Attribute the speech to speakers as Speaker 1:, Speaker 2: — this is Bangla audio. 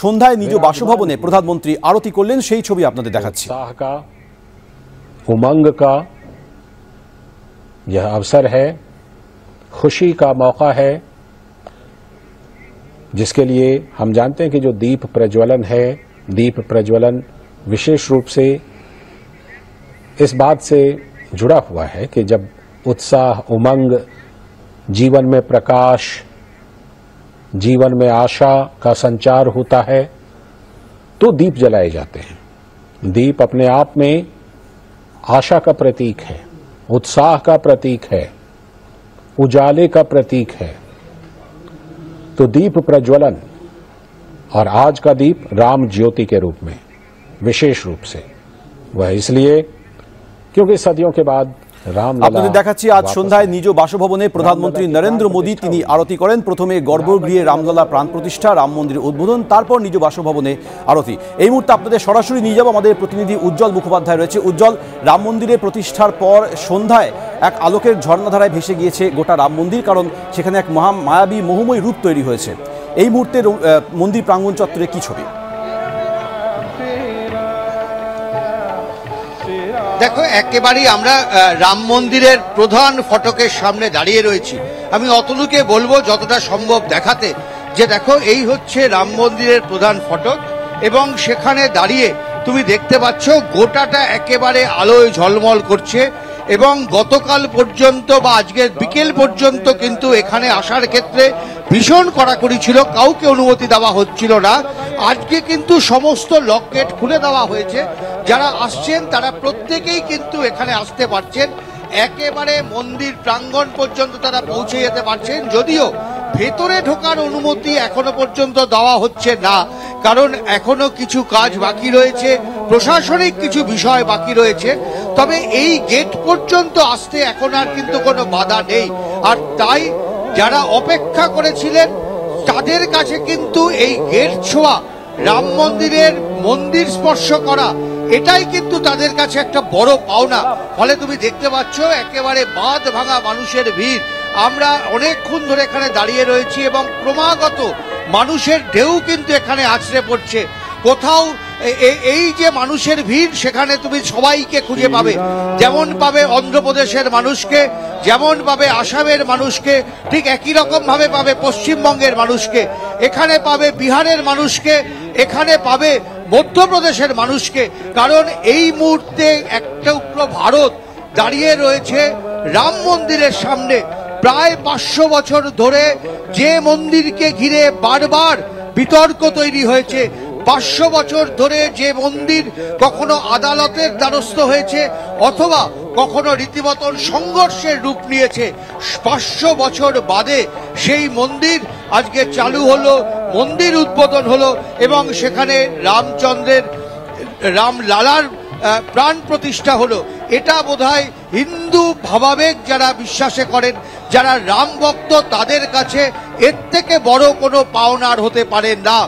Speaker 1: সন্ধ্যায় নিজ বাসভবনে প্রধানমন্ত্রী আরতি করলেন, সেই ছবি আপনাদের দেখাচ্ছি।
Speaker 2: उमंग का यह अवसर है, खुशी का मौका है, जिसके लिए हम जानते हैं कि जो दीप प्रज्वलन है, दीप प्रज्वलन विशेष रूप से इस बात से जुड़ा हुआ है कि जब उत्साह, उमंग, जीवन में प्रकाश, जीवन में आशा का संचार होता है तो दीप जलाए जाते हैं। दीप अपने आप में आशा का प्रतीक है, उत्साह का प्रतीक है, उजाले का प्रतीक है। तो दीप प्रज्वलन और आज का दीप राम ज्योति के रूप में विशेष रूप से, वह इसलिए क्योंकि सदियों के बाद
Speaker 1: আপনাদের দেখাচ্ছি আজ সন্ধ্যায় নিজ বাসভবনে প্রধানমন্ত্রী নরেন্দ্র মোদী তিনি আরতি করেন। প্রথমে গর্ভগৃহে রামলালা প্রাণ প্রতিষ্ঠা, রাম মন্দির উদ্বোধন, তারপর নিজ বাসভবনে আরতি। এই মুহূর্তে আপনাদের সরাসরি নিয়ে যাব, আমাদের প্রতিনিধি উজ্জ্বল মুখোপাধ্যায় রয়েছে। উজ্জ্বল, রাম মন্দিরে প্রতিষ্ঠার পর সন্ধ্যায় এক আলোকের ঝর্ণাধারায় ভেসে গিয়েছে গোটা রাম মন্দির, কারণ সেখানে এক মায়াবী মোহময় রূপ তৈরি হয়েছে। এই মুহূর্তে মন্দির প্রাঙ্গণ চত্বরে কি ছবি?
Speaker 3: দেখো, একেবারেই আমরা রাম মন্দিরের প্রধান ফটকের সামনে দাঁড়িয়ে রয়েছি। আমি অতনুকে বলবো যতটা সম্ভব দেখাতে, যে দেখো এই হচ্ছে রাম মন্দিরের প্রধান ফটক এবং সেখানে দাঁড়িয়ে তুমি দেখতে পাচ্ছ গোটাটা একেবারে আলোয় ঝলমল করছে। এবং গতকাল পর্যন্ত বা আজকের বিকেল পর্যন্ত কিন্তু এখানে আসার ক্ষেত্রে ভীষণ কড়াকড়ি ছিল, কাউকে অনুমতি দেওয়া হচ্ছিল না। আজকে কিন্তু সমস্ত লক গেট খুলে দেওয়া হয়েছে, যারা আসছেন তারা প্রত্যেকেই কিন্তু এখানে আসতে পারছেন, একেবারে মন্দির প্রাঙ্গণ পর্যন্ত তারা পৌঁছে যেতে পারছেন। যদিও ভেতরে ঢোকার অনুমতি এখনো পর্যন্ত দেওয়া হচ্ছে না, কারণ এখনো কিছু কাজ বাকি রয়েছে, প্রশাসনিক কিছু বিষয় বাকি রয়েছে। তবে এই গেট পর্যন্ত আসতে এখন আর কিন্তু কোনো বাধা নেই। আর তাই যারা অপেক্ষা করেছিলেন তাদের কাছে কিন্তু এই গেট ছোঁয়া, রাম মন্দিরের মন্দির স্পর্শ করা, এটাই কিন্তু তাদের কাছে একটা বড় পাওনা। ফলে তুমি দেখতে পাচ্ছ একেবারে বাঁধ ভাঙা মানুষের ভিড়। আমরা অনেকক্ষণ ধরে এখানে দাঁড়িয়ে রয়েছি এবং ক্রমাগত মানুষের ঢেউ কিন্তু এখানে আছড়ে পড়ছে। কোথাও এই যে মানুষের ভিড়, সেখানে তুমি সবাইকে খুঁজে পাবে, যেমন পাবে অন্ধ্রপ্রদেশের মানুষকে, যেমন পাবে আসামের মানুষকে, ঠিক একই রকম ভাবে পাবে পশ্চিমবঙ্গের মানুষকে, এখানে পাবে বিহারের মানুষকে, এখানে পাবে মধ্যপ্রদেশের মানুষকে। কারণ এই মুহূর্তে একটা ভারত দাঁড়িয়ে রয়েছে রাম মন্দিরের সামনে। প্রায় 500 বছর ধরে যে মন্দিরকে ঘিরে বারবার বিতর্ক তৈরি হয়েছে, 500 বছর ধরে যে মন্দির কখনো আদালতের দ্বারস্থ হয়েছে অথবা কখনো রীতিমতো সংঘর্ষের রূপ নিয়েছে, 500 বছর বাদে সেই মন্দির আজকে চালু হলো, মন্দির উদ্বোধন হলো এবং সেখানে রামলালার প্রাণ প্রতিষ্ঠা হলো। এটা বোধহয় হিন্দু ভাবাবেগ যারা বিশ্বাসে করেন, যারা রাম ভক্ত, তাদের কাছে এর থেকে বড় কোনো পাওনা আর হতে পারে না।